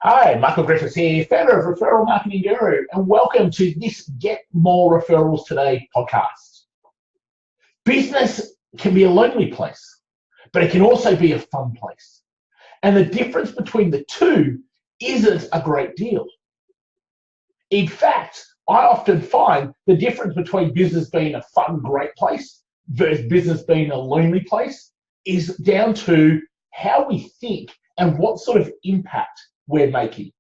Hi, Michael Griffiths here, founder of Referral Marketing Guru, and welcome to this Get More Referrals Today podcast. Business can be a lonely place, but it can also be a fun place. And the difference between the two isn't a great deal. In fact, I often find the difference between business being a fun, great place versus business being a lonely place is down to how we think and what sort of impact we're making.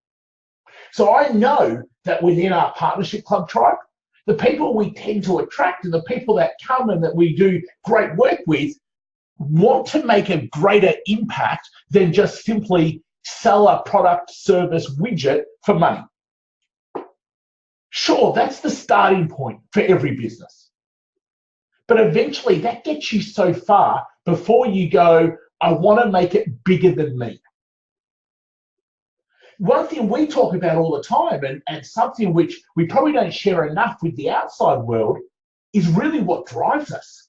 So I know that within our partnership club tribe, the people we tend to attract and the people that come and that we do great work with want to make a greater impact than just simply sell a product, service, widget for money. Sure, that's the starting point for every business. But eventually that gets you so far before you go, I want to make it bigger than me. One thing we talk about all the time, and something which we probably don't share enough with the outside world, is really what drives us.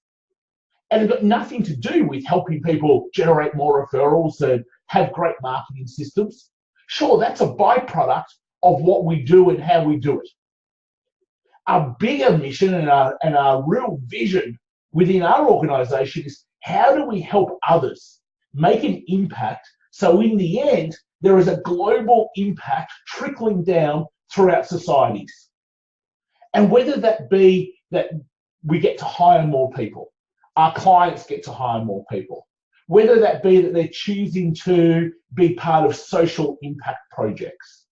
And it's got nothing to do with helping people generate more referrals and have great marketing systems. Sure, that's a byproduct of what we do and how we do it. Our bigger mission and our real vision within our organization is how do we help others make an impact so in the end, there is a global impact trickling down throughout societies. And whether that be that we get to hire more people, our clients get to hire more people, whether that be that they're choosing to be part of social impact projects,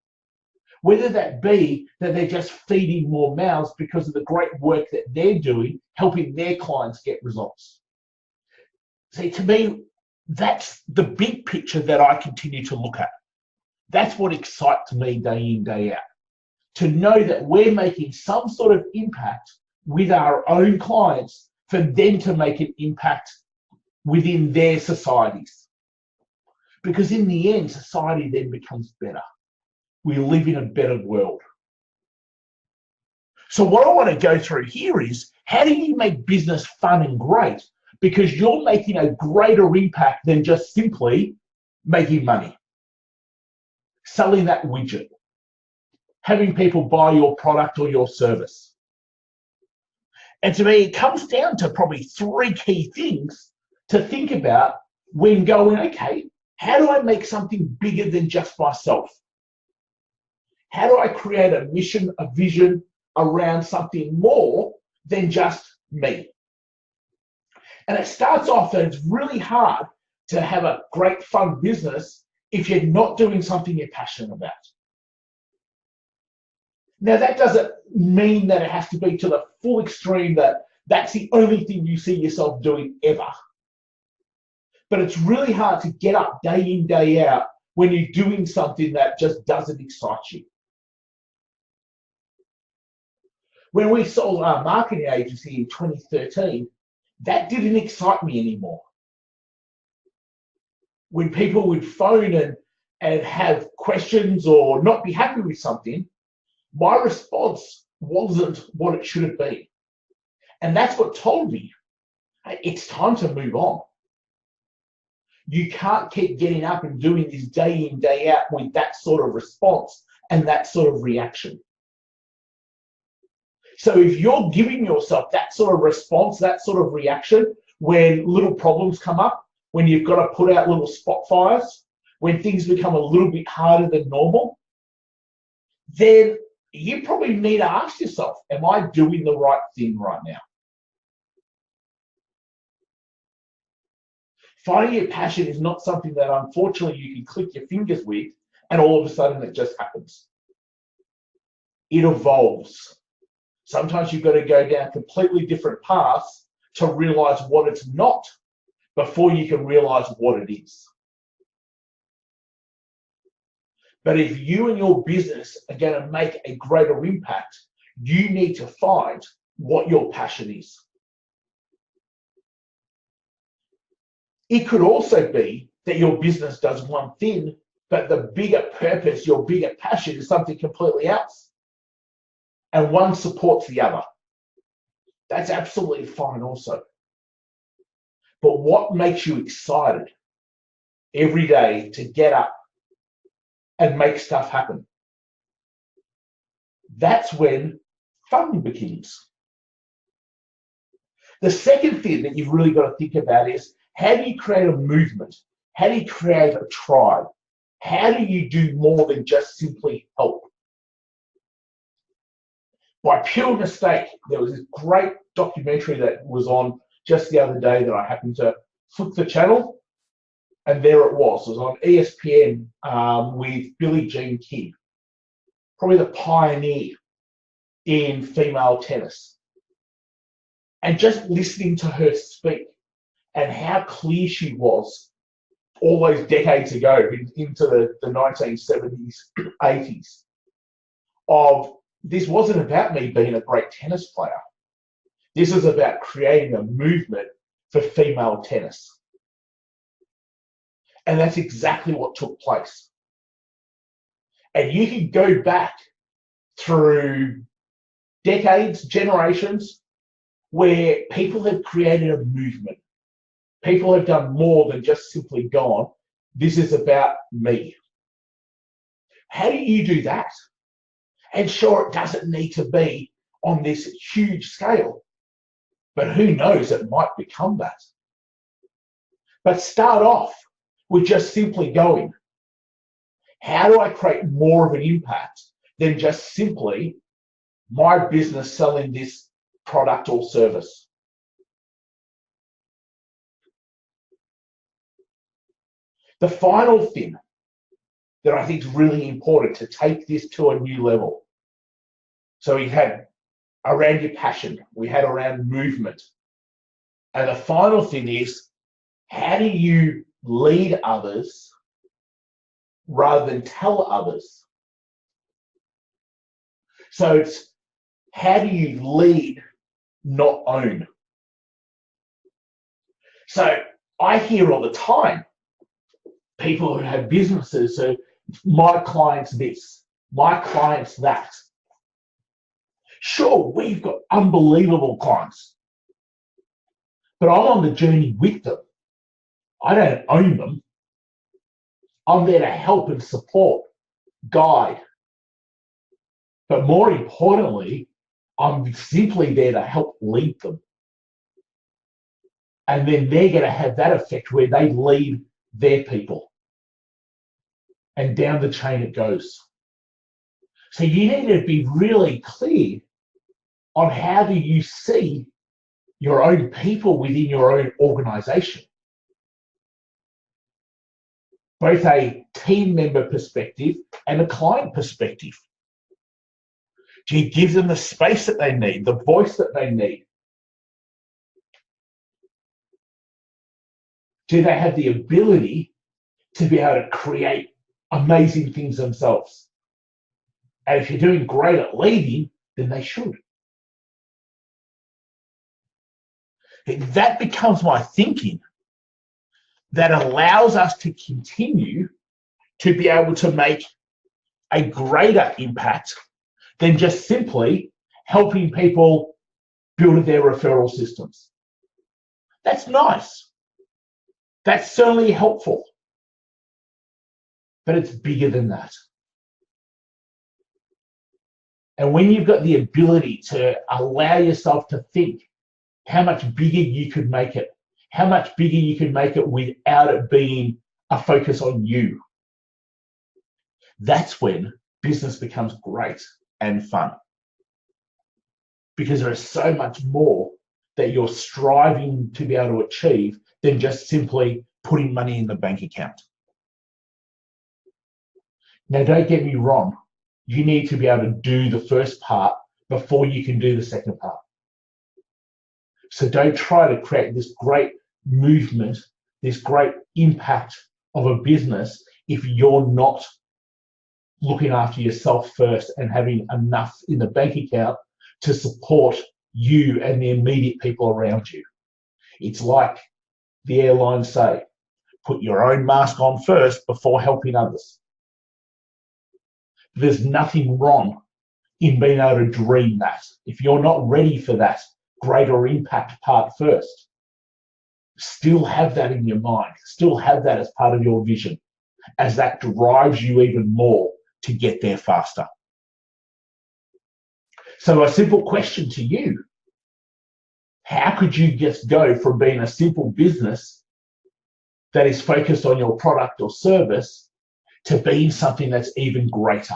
whether that be that they're just feeding more mouths because of the great work that they're doing, helping their clients get results. See, to me, that's the big picture that I continue to look at. That's what excites me day in, day out. To know that we're making some sort of impact with our own clients for them to make an impact within their societies. Because in the end, society then becomes better. We live in a better world. So what I want to go through here is, how do you make business fun and great? Because you're making a greater impact than just simply making money. Selling that widget, having people buy your product or your service. And to me, it comes down to probably three key things to think about when going, okay, how do I make something bigger than just myself? How do I create a mission, a vision around something more than just me? And it starts off that it's really hard to have a great fun business if you're not doing something you're passionate about. Now, that doesn't mean that it has to be to the full extreme that that's the only thing you see yourself doing ever. But it's really hard to get up day in, day out when you're doing something that just doesn't excite you. When we sold our marketing agency in 2013, that didn't excite me anymore. When people would phone and have questions or not be happy with something, my response wasn't what it should have been. And that's what told me, hey, it's time to move on. You can't keep getting up and doing this day in, day out with that sort of response and that sort of reaction. So if you're giving yourself that sort of response, that sort of reaction, when little problems come up, when you've got to put out little spot fires, when things become a little bit harder than normal, then you probably need to ask yourself, am I doing the right thing right now? Finding your passion is not something that unfortunately you can click your fingers with and all of a sudden it just happens. It evolves. Sometimes you've got to go down completely different paths to realize what it's not before you can realize what it is. But if you and your business are going to make a greater impact, you need to find what your passion is. It could also be that your business does one thing, but the bigger purpose, your bigger passion is something completely else. And one supports the other. That's absolutely fine also. But what makes you excited every day to get up and make stuff happen. That's when funding begins. The second thing that you've really got to think about is, how do you create a movement? How do you create a tribe? How do you do more than just simply help? By pure mistake, there was this great documentary that was on just the other day that I happened to flip the channel, and there it was. It was on ESPN with Billie Jean King, probably the pioneer in female tennis. And just listening to her speak and how clear she was all those decades ago into the 1970s, 80s, of this wasn't about me being a great tennis player. This is about creating a movement for female tennis. And that's exactly what took place. And you can go back through decades, generations, where people have created a movement. People have done more than just simply gone, this is about me. How do you do that? And sure, it doesn't need to be on this huge scale, but who knows, it might become that. But start off with just simply going, how do I create more of an impact than just simply my business selling this product or service? The final thing that I think is really important to take this to a new level. So we had around your passion, we had around movement. And the final thing is, how do you lead others rather than tell others? So it's, how do you lead, not own? So I hear all the time people who have businesses who, my client's this, my client's that. Sure, we've got unbelievable clients, but I'm on the journey with them. I don't own them. I'm there to help and support, guide. But more importantly, I'm simply there to help lead them. And then they're going to have that effect where they lead their people. And down the chain it goes. So you need to be really clear on how do you see your own people within your own organization. Both a team member perspective and a client perspective. Do you give them the space that they need, the voice that they need? Do they have the ability to be able to create amazing things themselves? And if you're doing great at leading, then they should. That becomes my thinking that allows us to continue to be able to make a greater impact than just simply helping people build their referral systems. That's nice. That's certainly helpful. But it's bigger than that. And when you've got the ability to allow yourself to think how much bigger you could make it, how much bigger you can make it without it being a focus on you, that's when business becomes great and fun. Because there is so much more that you're striving to be able to achieve than just simply putting money in the bank account. Now, don't get me wrong. You need to be able to do the first part before you can do the second part. So don't try to create this great movement, this great impact of a business if you're not looking after yourself first and having enough in the bank account to support you and the immediate people around you. It's like the airlines say, put your own mask on first before helping others. There's nothing wrong in being able to dream that. If you're not ready for that greater impact part first, still have that in your mind, still have that as part of your vision. as that drives you even more to get there faster. So a simple question to you: how could you just go from being a simple business that is focused on your product or service to being something that's even greater,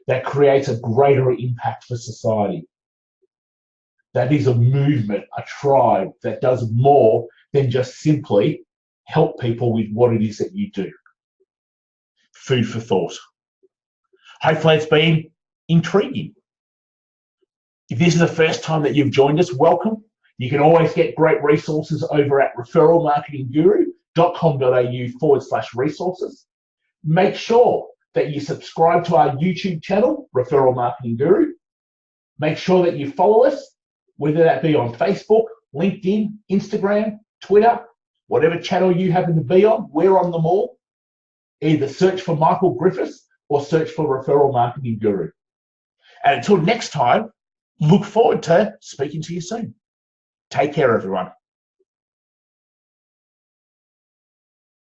that creates a greater impact for society? That is a movement, a tribe that does more than just simply help people with what it is that you do. Food for thought. Hopefully it's been intriguing. If this is the first time that you've joined us, welcome. You can always get great resources over at referralmarketingguru.com.au/resources. Make sure that you subscribe to our YouTube channel, Referral Marketing Guru. Make sure that you follow us, whether that be on Facebook, LinkedIn, Instagram, Twitter, whatever channel you happen to be on, we're on them all. Either search for Michael Griffiths or search for Referral Marketing Guru. And until next time, look forward to speaking to you soon. Take care, everyone.